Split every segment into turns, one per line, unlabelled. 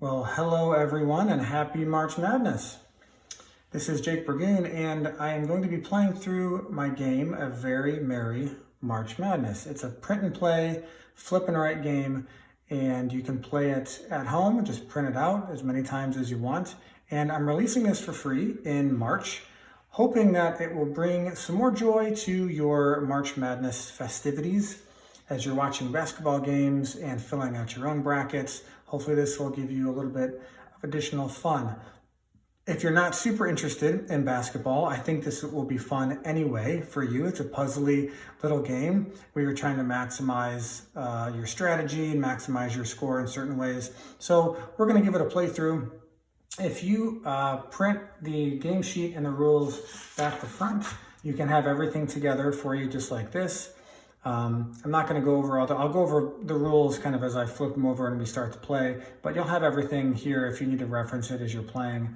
Well, hello everyone and happy March Madness. This is Jake Burgoon and I am going to be playing through my game, A Very Merry March Madness. It's a print and play, flip and write game, and you can play it at home, just print it out as many times as you want. And I'm releasing this for free in March, hoping that it will bring some more joy to your March Madness festivities as you're watching basketball games and filling out your own brackets. Hopefully this will give you a little bit of additional fun. If you're not super interested in basketball, I think this will be fun anyway for you. It's a puzzly little game where you're trying to maximize your strategy and maximize your score in certain ways. So we're going to give it a playthrough. If you print the game sheet and the rules back to front, you can have everything together for you just like this. I'm not going to go over I'll go over the rules kind of as I flip them over and we start to play, but you'll have everything here if you need to reference it as you're playing.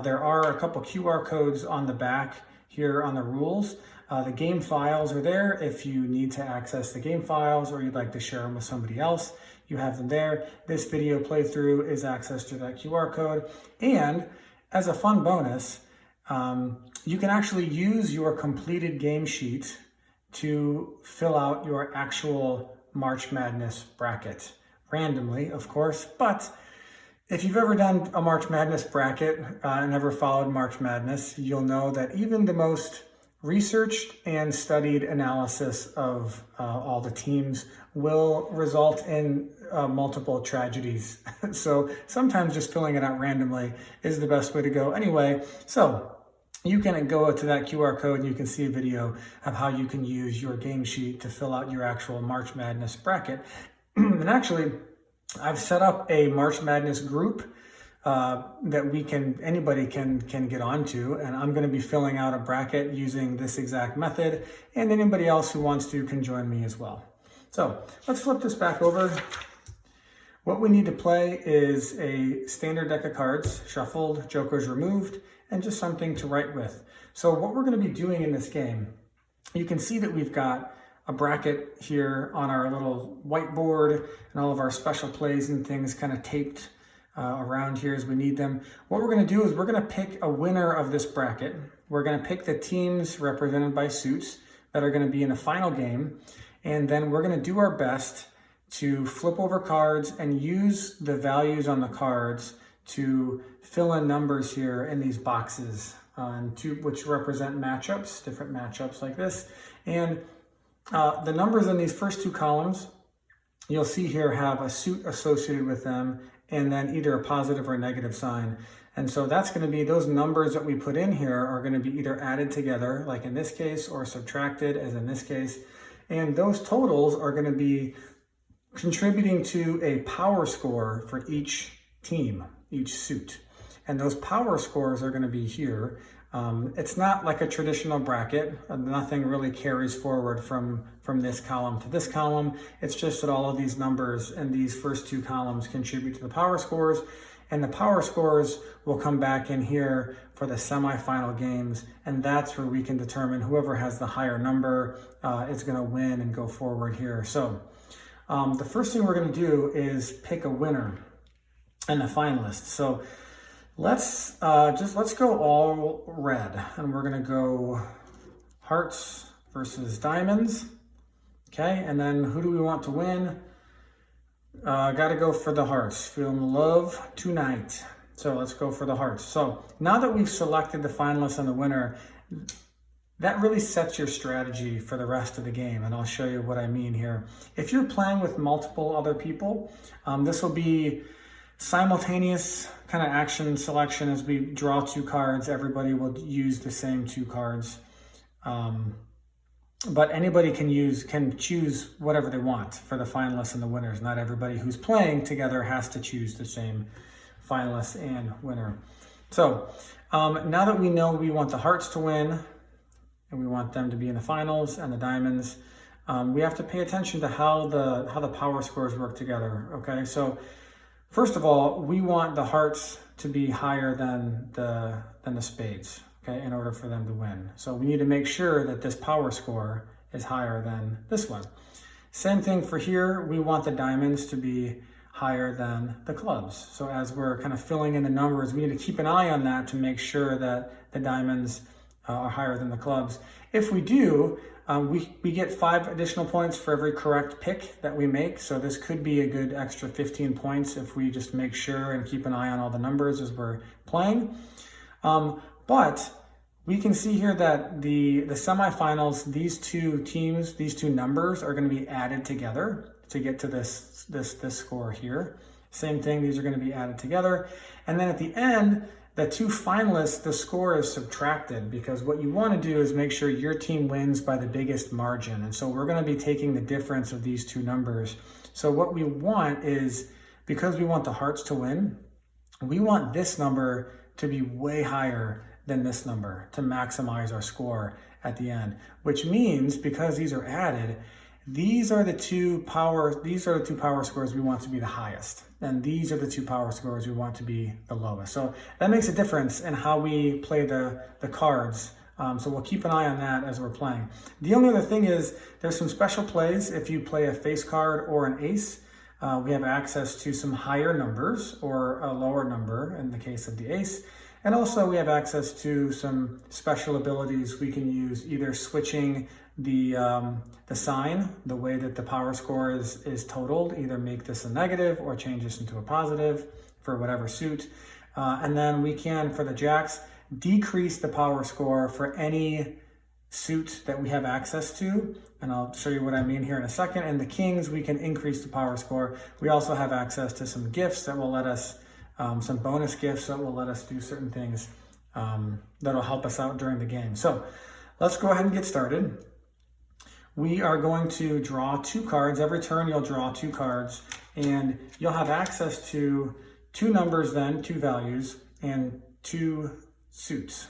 There are a couple QR codes on the back here on the rules. The game files are there if you need to access the game files or you'd like to share them with somebody else. You have them there. This video playthrough is access to that QR code. And as a fun bonus, you can actually use your completed game sheet to fill out your actual March Madness bracket randomly, of course. But if you've ever done a March Madness bracket and ever followed March Madness, you'll know that even the most researched and studied analysis of all the teams will result in multiple tragedies. So sometimes just filling it out randomly is the best way to go anyway. So you can go to that QR code and you can see a video of how you can use your game sheet to fill out your actual March Madness bracket. And actually, I've set up a March Madness group that anybody can get onto, and I'm going to be filling out a bracket using this exact method, and anybody else who wants to can join me as well. So let's flip this back over. What we need to play is a standard deck of cards, shuffled, jokers removed, and just something to write with. So what we're going to be doing in this game, you can see that we've got a bracket here on our little whiteboard and all of our special plays and things kind of taped around here as we need them. What we're going to do is we're going to pick a winner of this bracket. We're going to pick the teams represented by suits that are going to be in the final game, and then we're going to do our best to flip over cards and use the values on the cards to fill in numbers here in these boxes, which represent matchups, different matchups like this. And the numbers in these first two columns, you'll see here have a suit associated with them and then either a positive or negative sign. And so that's going to be those numbers that we put in here are going to be either added together, like in this case, or subtracted, as in this case. And those totals are going to be contributing to a power score for each team, each suit. And those power scores are going to be here. It's not like a traditional bracket. Nothing really carries forward from this column to this column. It's just that all of these numbers in these first two columns contribute to the power scores. And the power scores will come back in here for the semifinal games. And that's where we can determine whoever has the higher number is going to win and go forward here. So the first thing we're going to do is pick a winner and the finalists. So let's go all red, and we're going to go hearts versus diamonds. Okay, and then who do we want to win? Got to go for the hearts. Feeling love tonight. So let's go for the hearts. So now that we've selected the finalists and the winner, that really sets your strategy for the rest of the game, and I'll show you what I mean here. If you're playing with multiple other people, this will be simultaneous kind of action selection. As we draw two cards, everybody will use the same two cards. But anybody can choose whatever they want for the finalists and the winners. Not everybody who's playing together has to choose the same finalist and winner. So now that we know we want the hearts to win and we want them to be in the finals and the diamonds, we have to pay attention to how the power scores work together. Okay, so first of all, we want the hearts to be higher than the spades, okay, in order for them to win. So we need to make sure that this power score is higher than this one. Same thing for here. We want the diamonds to be higher than the clubs. So as we're kind of filling in the numbers, we need to keep an eye on that to make sure that the diamonds are higher than the clubs. If we do, we get 5 additional points for every correct pick that we make. So this could be a good extra 15 points if we just make sure and keep an eye on all the numbers as we're playing. But we can see here that the semifinals, these two teams, these two numbers are going to be added together to get to this score here. Same thing, these are going to be added together. And then at the end, the 2 finalists, the score is subtracted, because what you want to do is make sure your team wins by the biggest margin. And so we're going to be taking the difference of these 2 numbers. So what we want is, because we want the hearts to win, we want this number to be way higher than this number to maximize our score at the end, which means, because these are added, these are the two power scores we want to be the highest, and these are the 2 power scores we want to be the lowest. So that makes a difference in how we play the cards. So we'll keep an eye on that as we're playing. The only other thing is, there's some special plays. If you play a face card or an ace, we have access to some higher numbers or a lower number in the case of the ace. And also we have access to some special abilities we can use, either switching the sign, the way that the power score is totaled, either make this a negative or change this into a positive for whatever suit. And then we can, for the jacks, decrease the power score for any suit that we have access to. And I'll show you what I mean here in a second. And the kings, we can increase the power score. We also have access to some gifts that will let us, some bonus gifts that will let us do certain things that'll help us out during the game. So let's go ahead and get started. We are going to draw 2 cards. Every turn you'll draw 2 cards, and you'll have access to 2 numbers then, 2 values, and 2 suits.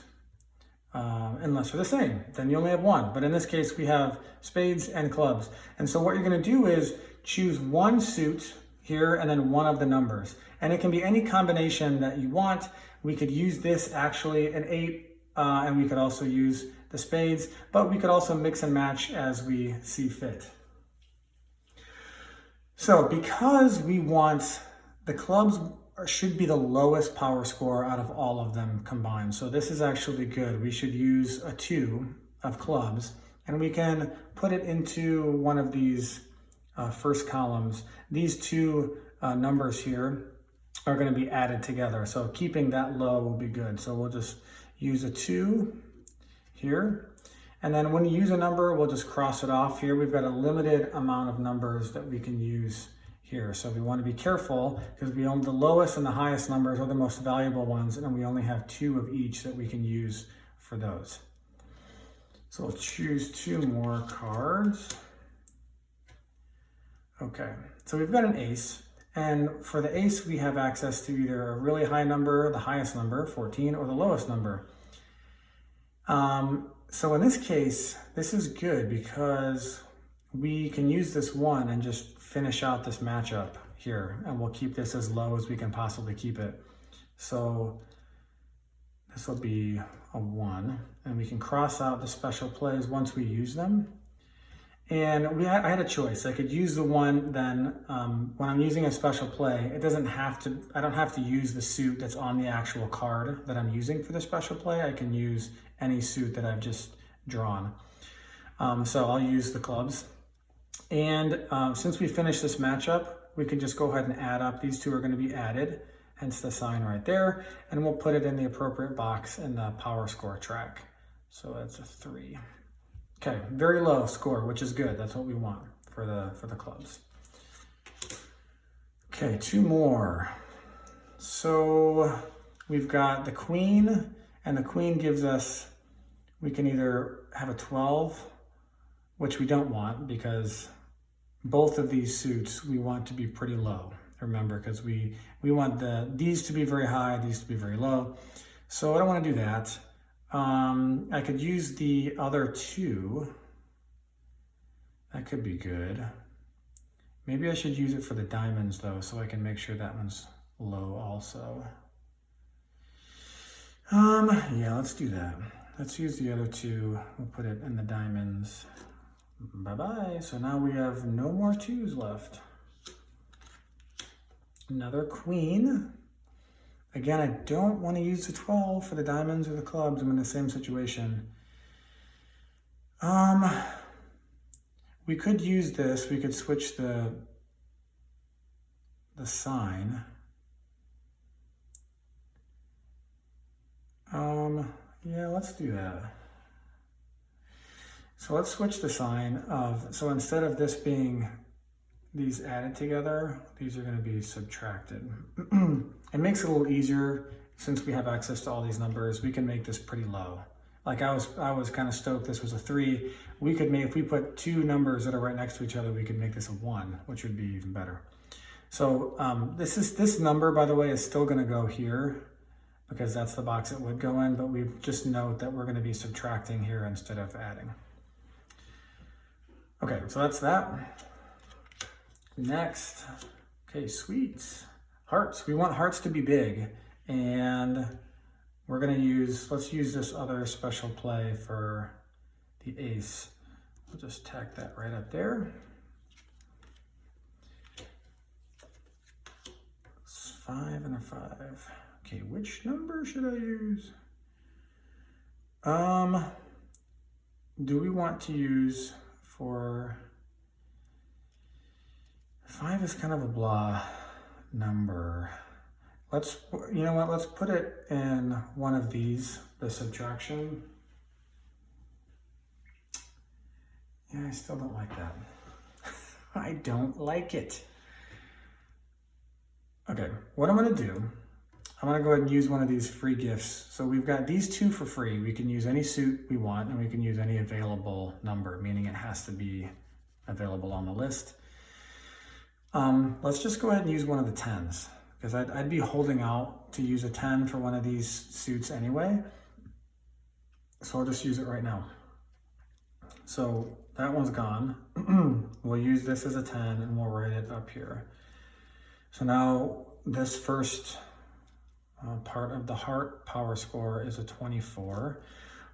Unless they're the same, then you only have 1. But in this case, we have spades and clubs. And so what you're going to do is choose 1 suit here and then 1 of the numbers. And it can be any combination that you want. We could use this actually an 8, and we could also use the spades, but we could also mix and match as we see fit. So because we want, the clubs should be the lowest power score out of all of them combined. So this is actually good. We should use a 2 of clubs, and we can put it into one of these first columns. These 2 numbers here are going to be added together. So keeping that low will be good. So we'll just use a 2 here. And then when you use a number, we'll just cross it off here. We've got a limited amount of numbers that we can use here. So we want to be careful, because we own the lowest and the highest numbers are the most valuable ones, and we only have 2 of each that we can use for those. So we'll choose 2 more cards. Okay, so we've got an ace, and for the ace we have access to either a really high number, the highest number, 14, or the lowest number. So in this case, this is good because we can use this 1 and just finish out this matchup here, and we'll keep this as low as we can possibly keep it. So this will be a 1, and we can cross out the special plays once we use them. And I had a choice. I could use the 1 then, when I'm using a special play, I don't have to use the suit that's on the actual card that I'm using for the special play. I can use any suit that I've just drawn. So I'll use the clubs. And since we finished this matchup, we can just go ahead and add up. These 2 are going to be added, hence the sign right there. And we'll put it in the appropriate box in the power score track. So that's a 3. Okay, very low score, which is good. That's what we want for the clubs. Okay, 2 more. So we've got the queen, and the queen gives us, we can either have a 12, which we don't want, because both of these suits we want to be pretty low. Remember, because we want these to be very high, these to be very low. So I don't want to do that. I could use the other 2. That could be good. Maybe I should use it for the diamonds though, so I can make sure that one's low also. Yeah, let's do that. Let's use the other 2. We'll put it in the diamonds. Bye-bye. So now we have no more 2s left. Another queen. Again, I don't want to use the 12 for the diamonds or the clubs. I'm in the same situation. We could use this. We could switch the sign. Yeah, let's do that. So let's switch the sign of, so instead of this being these added together, these are going to be subtracted. It makes it a little easier since we have access to all these numbers. We can make this pretty low. Like I was kind of stoked this was a 3. We could make, if we put 2 numbers that are right next to each other, we could make this a 1, which would be even better. So this number, by the way, is still going to go here because that's the box it would go in, but we just note that we're going to be subtracting here instead of adding. Okay, so that's that. Next, okay, sweets, hearts. We want hearts to be big, and we're gonna let's use this other special play for the ace. We'll just tack that right up there. It's 5 and a 5. Okay, which number should I use? Do we want to use for 5 is kind of a blah number. You know what, let's put it in one of these, the subtraction. Yeah, I still don't like that. I don't like it. Okay, what I'm gonna do, I'm gonna go ahead and use one of these free gifts. So we've got these 2 for free. We can use any suit we want, and we can use any available number, meaning it has to be available on the list. Let's just go ahead and use one of the 10s because I'd be holding out to use a 10 for one of these suits anyway. So I'll just use it right now. So that one's gone. We'll use this as a 10 and we'll write it up here. So now this first part of the heart power score is a 24,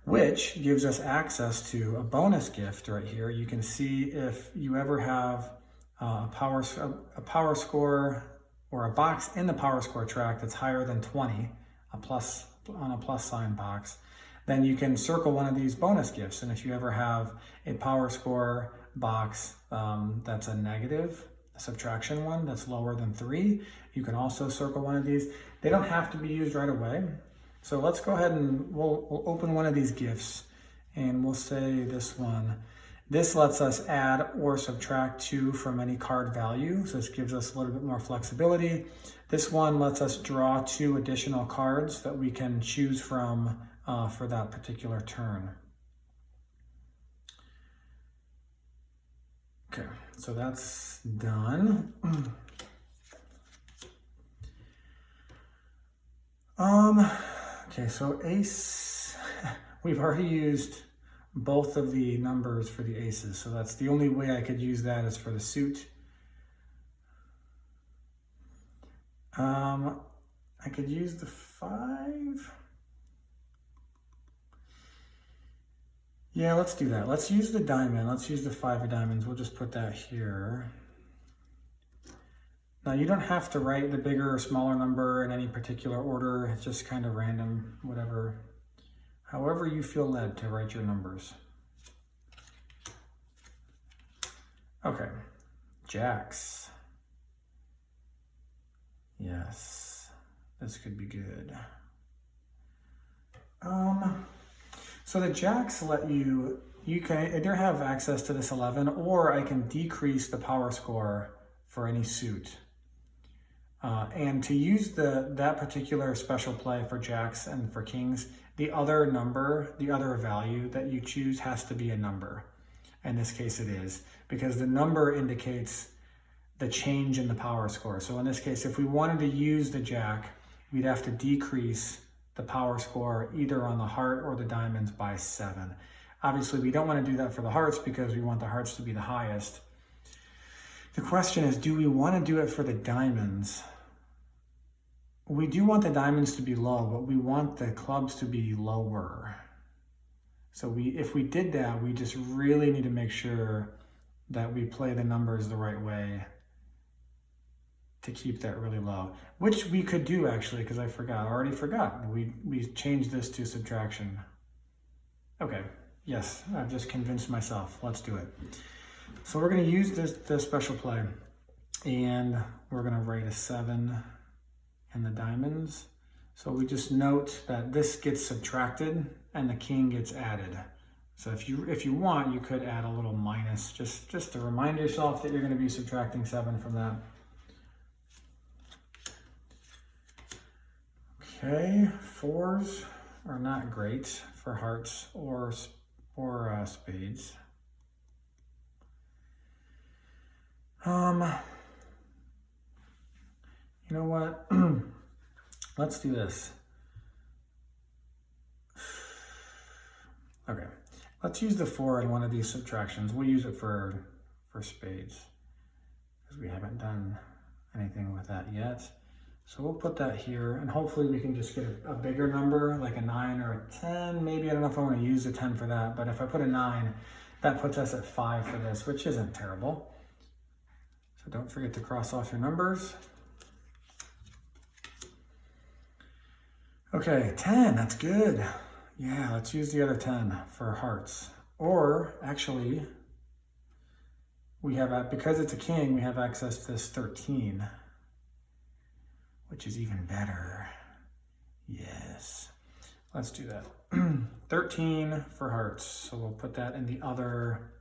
which gives us access to a bonus gift right here. You can see if you ever have a power score or a box in the power score track that's higher than 20, on a plus sign box, then you can circle one of these bonus gifts. And if you ever have a power score box that's a negative, a subtraction one that's lower than 3, you can also circle one of these. They don't have to be used right away. So let's go ahead and we'll open one of these gifts and we'll say this one. This lets us add or subtract 2 from any card value. So this gives us a little bit more flexibility. This one lets us draw 2 additional cards that we can choose from for that particular turn. Okay, so that's done. Okay, so ace, we've already used both of the numbers for the aces. So that's the only way I could use that is for the suit. I could use the 5. Yeah, let's do that. Let's use the diamond. Let's use the 5 of diamonds. We'll just put that here. Now you don't have to write the bigger or smaller number in any particular order. It's just kind of random, whatever. However you feel led to write your numbers. Okay, jacks. Yes, this could be good. So the jacks let you can either have access to this 11 or I can decrease the power score for any suit. And to use that particular special play for jacks and for kings, the other number, the other value that you choose has to be a number. In this case it is, because the number indicates the change in the power score. So in this case, if we wanted to use the jack, we'd have to decrease the power score either on the heart or the diamonds by 7. Obviously, we don't want to do that for the hearts because we want the hearts to be the highest. The question is, do we want to do it for the diamonds? We do want the diamonds to be low, but we want the clubs to be lower. So if we did that, we just really need to make sure that we play the numbers the right way to keep that really low, which we could do actually, because I already forgot. We changed this to subtraction. Okay, yes, I've just convinced myself. Let's do it. So we're gonna use this special play, and we're gonna write a 7 in the diamonds. So we just note that this gets subtracted and the king gets added. So if you want, you could add a little minus, just to remind yourself that you're gonna be subtracting 7 from that. Okay, 4s are not great for hearts or spades. You know what? Let's do this. Okay, let's use the 4 in one of these subtractions. We'll use it for spades because we haven't done anything with that yet. So we'll put that here, and hopefully we can just get a bigger number, like a 9 or a 10. Maybe, I don't know if I want to use a 10 for that, but if I put a 9, that puts us at 5 for this, which isn't terrible. So don't forget to cross off your numbers. Okay, 10, that's good. Yeah, let's use the other 10 for hearts. Or actually, we have, because it's a king, we have access to this 13, which is even better. Yes, let's do that. 13 for hearts. So we'll put that in the other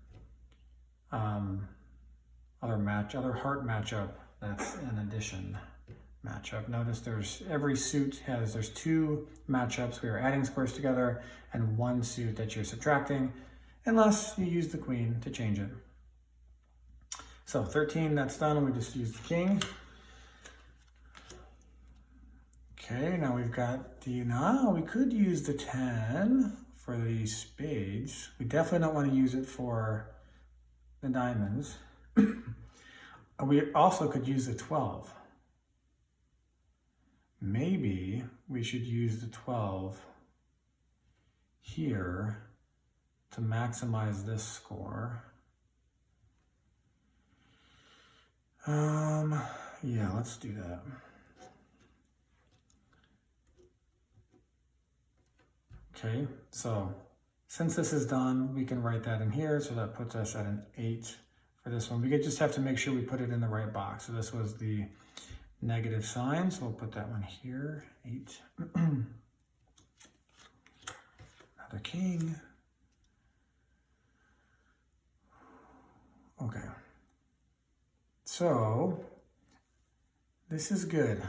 heart matchup. That's an addition matchup. Notice every suit there's 2 matchups. We are adding squares together and 1 suit that you're subtracting, unless you use the queen to change it. So 13, that's done. We just use the king. Okay, now we've got we could use the 10 for the spades. We definitely don't want to use it for the diamonds. We also could use the 12. Maybe we should use the 12 here to maximize this score. Yeah, let's do that. Okay, so since this is done, we can write that in here. So that puts us at an 8 for this one. We just have to make sure we put it in the right box. So this was the negative sign, so we'll put that one here, 8. Another king. Okay. So this is good.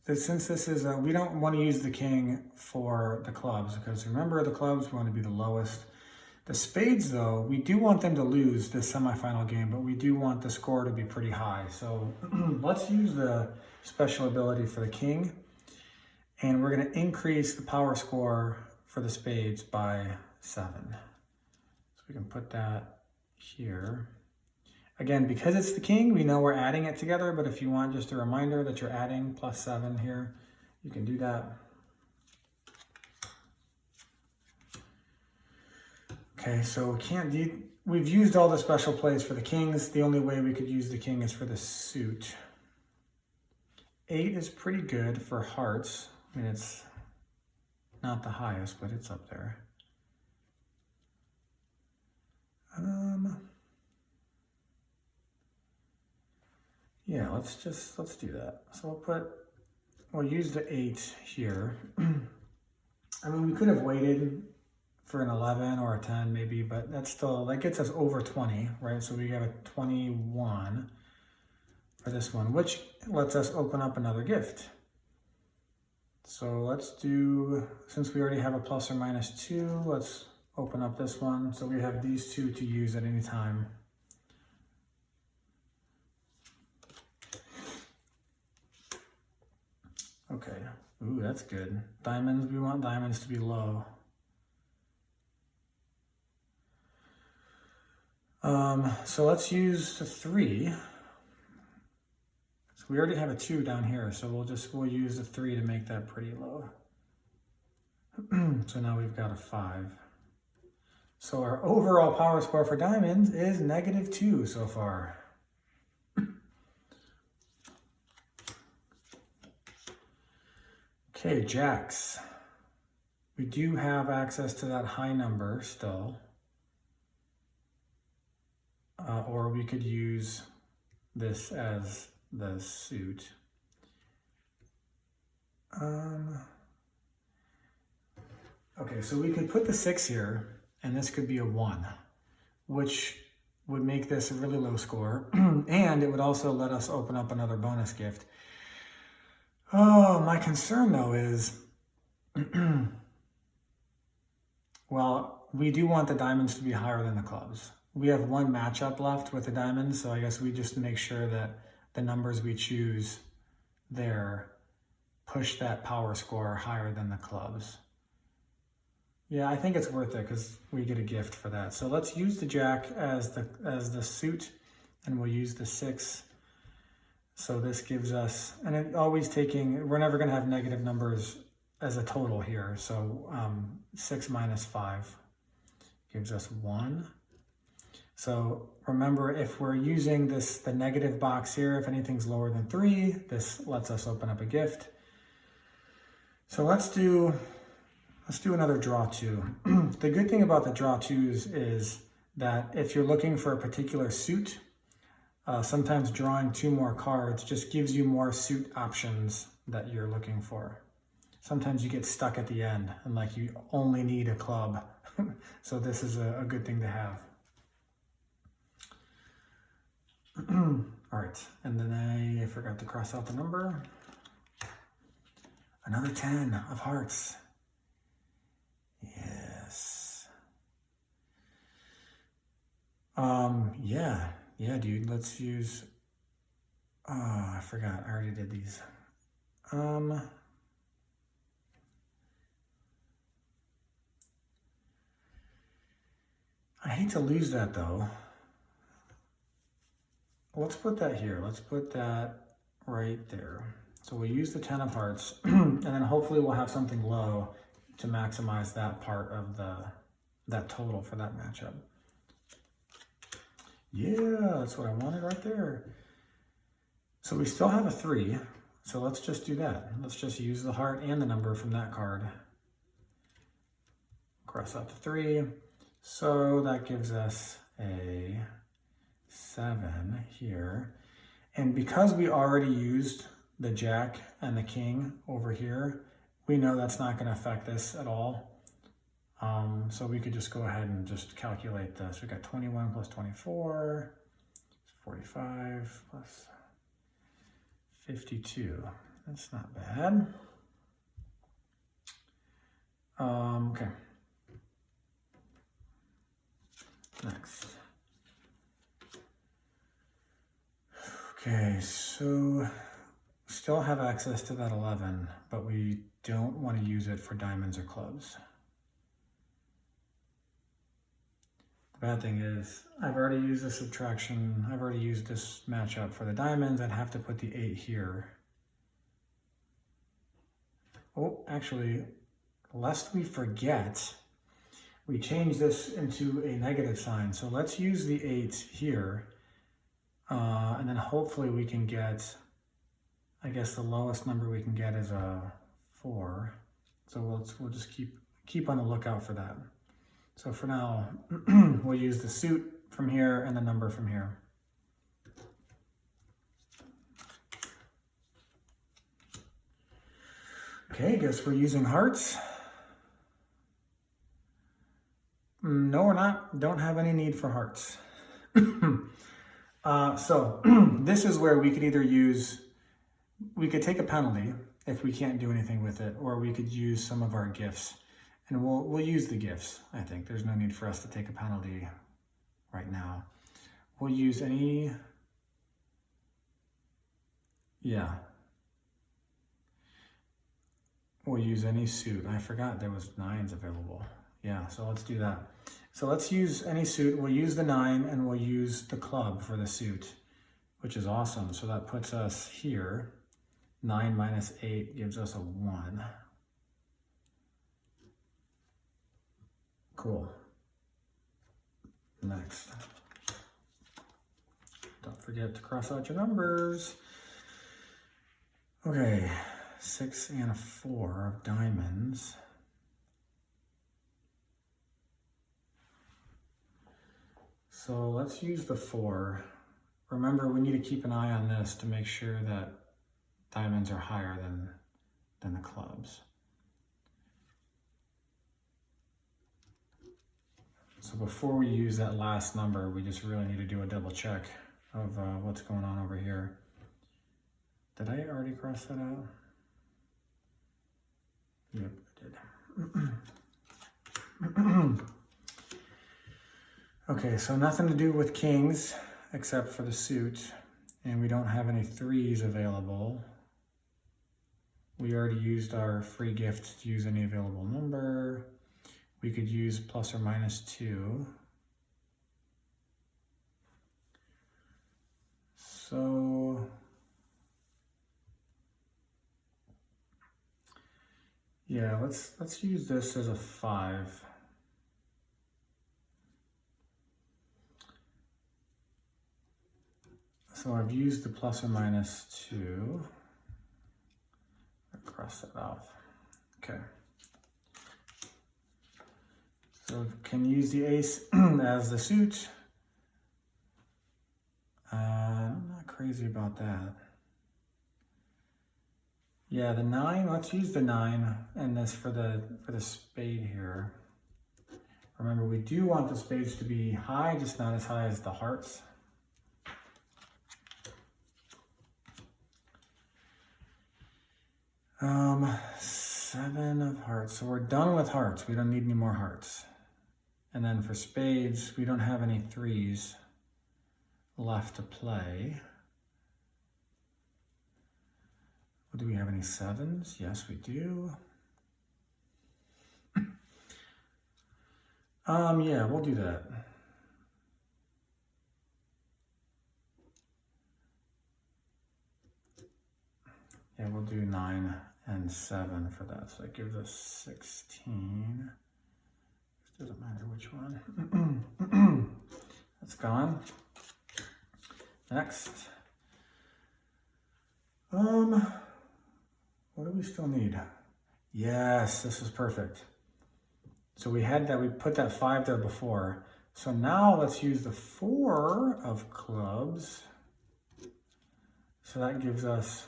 Since this is, we don't want to use the king for the clubs, because remember, the clubs want to be the lowest. The spades, though, we do want them to lose this semifinal game, but we do want the score to be pretty high. So let's use the special ability for the king, and we're going to increase the power score for the spades by 7. So we can put that here. Again, because it's the king, we know we're adding it together, but if you want just a reminder that you're adding plus 7 here, you can do that. Okay, so we've used all the special plays for the kings. The only way we could use the king is for the suit. 8 is pretty good for hearts. I mean, it's not the highest, but it's up there. Yeah, let's do that. So we'll use the 8 here. I mean, we could have waited for an 11 or a 10 maybe, but that gets us over 20, right? So we got a 21 for this one, which lets us open up another gift. So let's do, since we already have a plus or minus 2, let's open up this one. So we have these 2 to use at any time. Okay, ooh, that's good. Diamonds, we want diamonds to be low. So let's use the 3. So we already have a 2 down here, so we'll use the 3 to make that pretty low. So now we've got a 5. So our overall power score for diamonds is -2 so far. Okay, jacks. We do have access to that high number still. Or we could use this as the suit. Okay, so we could put the 6 here, and this could be a 1, which would make this a really low score, and it would also let us open up another bonus gift. Oh, my concern though is, well, we do want the diamonds to be higher than the clubs. We have one matchup left with the diamonds, so I guess we just make sure that the numbers we choose there push that power score higher than the clubs. Yeah, I think it's worth it because we get a gift for that. So let's use the jack as the suit, and we'll use the 6. So this gives us, and it always taking, we're never going to have negative numbers as a total here. So 6 minus 5 gives us 1. So remember, if we're using the negative box here, if anything's lower than 3, this lets us open up a gift. So let's do another draw 2. The good thing about the draw 2s is that if you're looking for a particular suit, sometimes drawing 2 more cards just gives you more suit options that you're looking for. Sometimes you get stuck at the end and like you only need a club. So this is a good thing to have. All right, and then I forgot to cross out the number. Another 10 of hearts. Yes. Yeah, dude, let's use, I forgot, I already did these. I hate to lose that though. Let's put that here. Let's put that right there. So we'll use the 10 of hearts, and then hopefully we'll have something low to maximize that part of that total for that matchup. Yeah, that's what I wanted right there. So we still have a 3, so let's just do that. Let's just use the heart and the number from that card. Cross out the 3. So that gives us a 7 here. And because we already used the jack and the king over here, we know that's not going to affect this at all. So we could just go ahead and just calculate this. We got 21 plus 24, 45 plus 52. That's not bad. Okay. Next. Okay, so still have access to that 11, but we don't want to use it for diamonds or clubs. The bad thing is I've already used the subtraction. I've already used this matchup for the diamonds. I'd have to put the 8 here. Oh, actually, lest we forget, we change this into a negative sign. So let's use the 8 here. And then hopefully we can get, I guess the lowest number we can get is a 4. So we'll just keep on the lookout for that. So for now, we'll use the suit from here and the number from here. Okay, guess we're using hearts. No, we're not. Don't have any need for hearts. So this is where we could either we could take a penalty if we can't do anything with it, or we could use some of our gifts. And we'll use the gifts, I think. There's no need for us to take a penalty right now. We'll use any, we'll use any suit. I forgot there was 9s available. Yeah, so let's do that. So let's use any suit. We'll use the 9 and we'll use the club for the suit, which is awesome. So that puts us here. 9 minus 8 gives us a 1. Cool. Next. Don't forget to cross out your numbers. Okay, 6 and a 4 of diamonds. So let's use the 4. Remember, we need to keep an eye on this to make sure that diamonds are higher than the clubs. So before we use that last number, we just really need to do a double check of what's going on over here. Did I already cross that out? Yep, I did. Okay, so nothing to do with kings except for the suit, and we don't have any 3s available. We already used our free gift to use any available number. We could use plus or minus 2. So yeah, let's use this as a 5. So I've used the plus or minus 2. I'll cross that off. Okay. So can use the ace as the suit. I'm not crazy about that. Yeah, the 9, let's use the 9 and this for the spade here. Remember, we do want the spades to be high, just not as high as the hearts. Seven of hearts. So we're done with hearts. We don't need any more hearts. And then for spades, we don't have any 3s left to play. Do we have any 7s? Yes, we do. Yeah, we'll do that. Yeah, we'll do 9 and 7 for that. So that gives us 16. It doesn't matter which one. That's gone. Next. What do we still need? Yes, this is perfect. So we had that, we put that 5 there before. So now let's use the 4 of clubs. So that gives us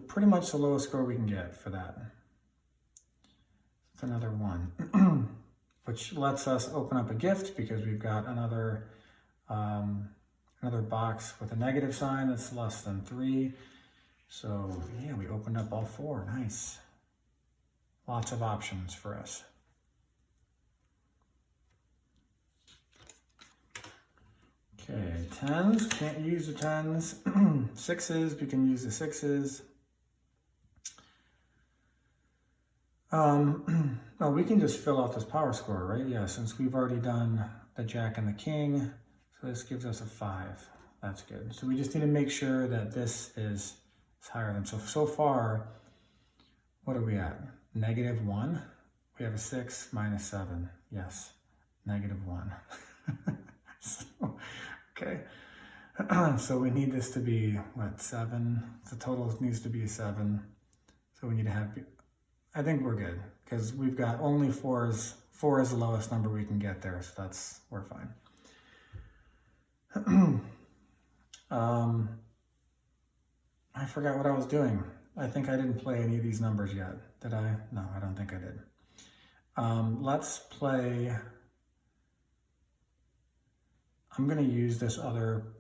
pretty much the lowest score we can get for that. It's another 1, which lets us open up a gift because we've got another box with a negative sign that's less than 3. So yeah, we opened up all 4. Nice. Lots of options for us. Okay, 10s, can't use the 10s. 6s, we can use the 6s. Oh, we can just fill out this power score, right? Yeah, since we've already done the jack and the king. So this gives us a 5. That's good. So we just need to make sure that this is higher than, so far, what are we at? -1. We have a 6 minus 7. Yes, -1. So, okay. So we need this to be, what, 7? The total needs to be a 7. So we need to have, I think we're good because we've got only 4s. 4 is the lowest number we can get there. So we're fine. I forgot what I was doing. I think I didn't play any of these numbers yet. Did I? No, I don't think I did. Let's play. I'm going to use this other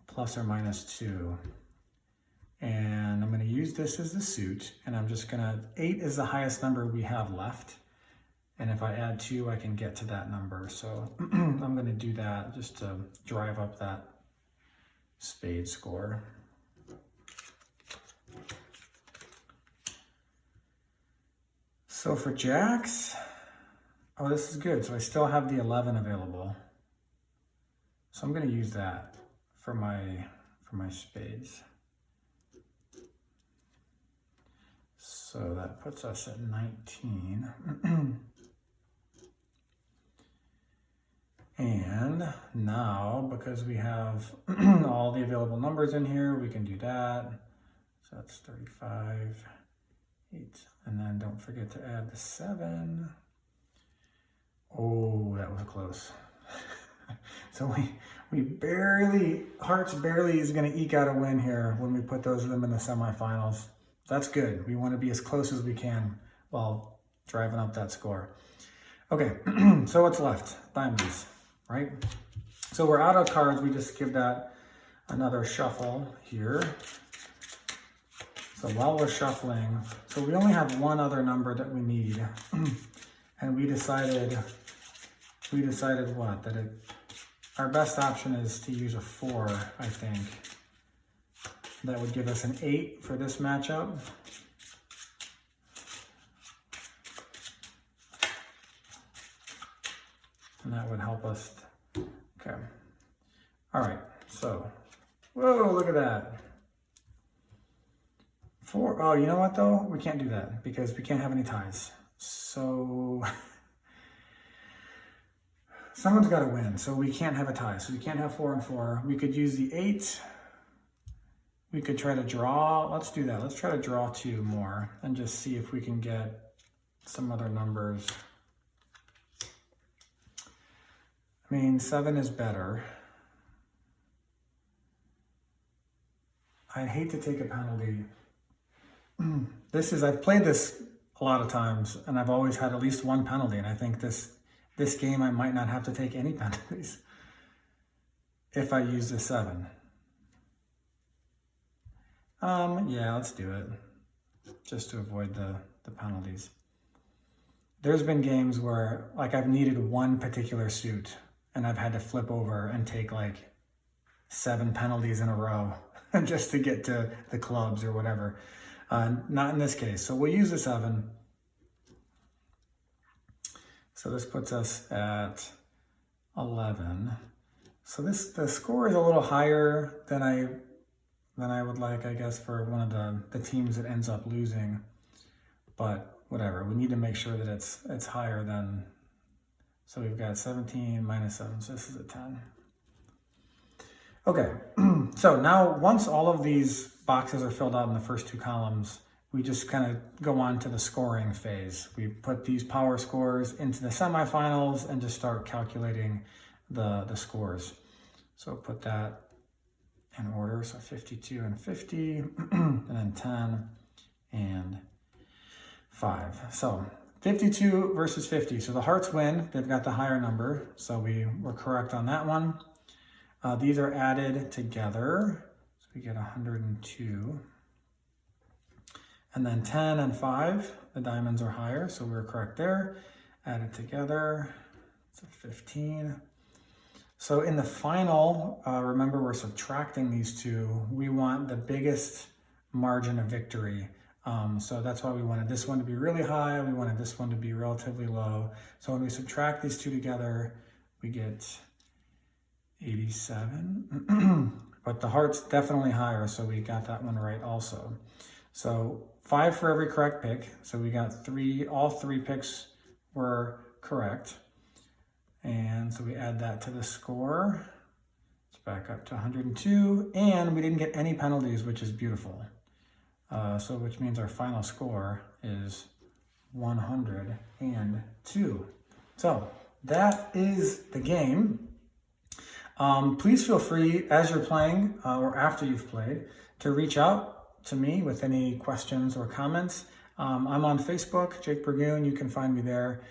plus or minus 2. And I'm going to use this as the suit. And I'm just going to, 8 is the highest number we have left. And if I add 2, I can get to that number. So I'm going to do that just to drive up that spade score. So for jacks, oh, this is good. So I still have the 11 available. So I'm going to use that for my spades. So that puts us at 19. And now, because we have all the available numbers in here, we can do that. So that's 35. don't forget to add the 7. Oh, that was close. So we barely, Hearts barely is going to eke out a win here when we put them in the semifinals. That's good. We want to be as close as we can while driving up that score. Okay, so what's left? Diamonds, right? So we're out of cards. We just give that another shuffle here. So while we're shuffling, so we only have one other number that we need. And we decided what? That our best option is to use a 4, I think. That would give us an 8 for this matchup. And that would help us. Okay. All right. So, whoa, look at that. 4. Oh, you know what though? We can't do that because we can't have any ties. So, someone's got to win. So we can't have a tie. So we can't have 4 and 4. We could use the 8. We could try to draw. Let's do that. Let's try to draw 2 more and just see if we can get some other numbers. I mean, 7 is better. I'd hate to take a penalty. I've played this a lot of times and I've always had at least one penalty. And I think this game I might not have to take any penalties if I use the 7. Yeah, let's do it just to avoid the penalties. There's been games where like I've needed one particular suit and I've had to flip over and take like 7 penalties in a row just to get to the clubs or whatever. Not in this case. So we'll use the 7. So this puts us at 11. So the score is a little higher than I would like, I guess, for one of the teams that ends up losing. But whatever, we need to make sure that it's higher than. So we've got 17 minus 7, so this is a 10. Okay, so now once all of these boxes are filled out in the first 2 columns, we just kind of go on to the scoring phase. We put these power scores into the semifinals and just start calculating the scores. So put that in order, so 52 and 50, and then 10 and 5. So 52 versus 50. So the Hearts win. They've got the higher number, so we were correct on that one. These are added together, so we get 102. And then 10 and 5, the diamonds are higher, so we were correct there. Added together, it's a 15. So in the final, remember we're subtracting these 2. We want the biggest margin of victory. So that's why we wanted this one to be really high. We wanted this one to be relatively low. So when we subtract these 2 together, we get 87. But the Heart's definitely higher, so we got that one right also. So 5 for every correct pick. So we got 3, all 3 picks were correct. And so we add that to the score. It's back up to 102. And we didn't get any penalties, which is beautiful. So which means our final score is 102. So that is the game. Please feel free as you're playing or after you've played to reach out to me with any questions or comments. I'm on Facebook, Jake Burgoon. You can find me there.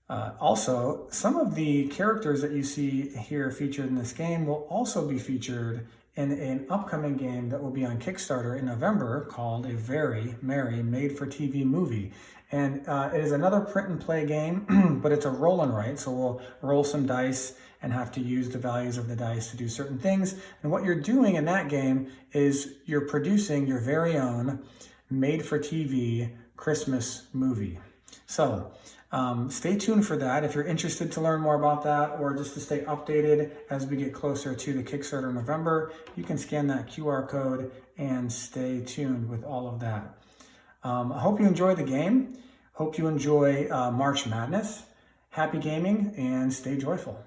Also, some of the characters that you see here featured in this game will also be featured in an upcoming game that will be on Kickstarter in November called A Very Merry Made-for-TV Movie. And it is another print and play game, but it's a roll and write. So we'll roll some dice and have to use the values of the dice to do certain things. And what you're doing in that game is you're producing your very own made-for-TV Christmas movie. So stay tuned for that if you're interested to learn more about that or just to stay updated as we get closer to the Kickstarter in November. You can scan that QR code and stay tuned with all of that. I hope you enjoy the game. Hope you enjoy March Madness. Happy gaming and stay joyful.